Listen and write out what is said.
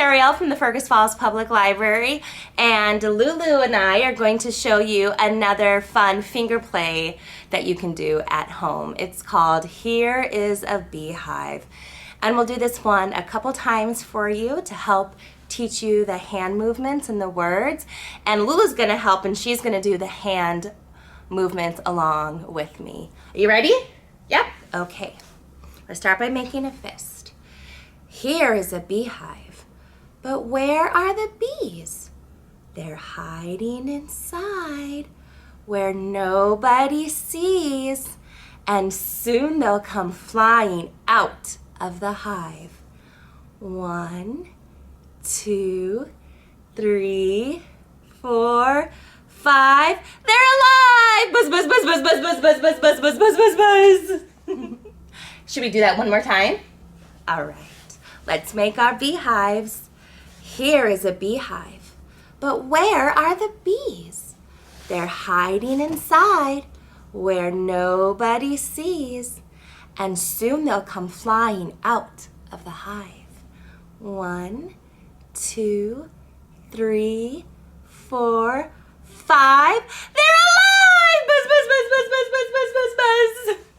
Ariel from the Fergus Falls Public Library, and Lulu and I are going to show you another fun finger play that you can do at home. It's called Here is a Beehive, and we'll do this one a couple times for you to help teach you the hand movements and the words, and Lulu's gonna help, and she's gonna do the hand movements along with me. Are you ready? Yep. Okay. Let's start by making a fist. Here is a beehive, but where are the bees? They're hiding inside where nobody sees, and soon they'll come flying out of the hive. 1, 2, 3, 4, 5. They're alive! Buzz, buzz, buzz, buzz, buzz, buzz, buzz, buzz, buzz, buzz, buzz, buzz, buzz. Should we do that one more time? All right. Let's make our beehives. Here is a beehive, but where are the bees? They're hiding inside where nobody sees, and soon they'll come flying out of the hive. 1, 2, 3, 4, 5. They're alive! Buzz, buzz, buzz, buzz, buzz, buzz, buzz, buzz, buzz.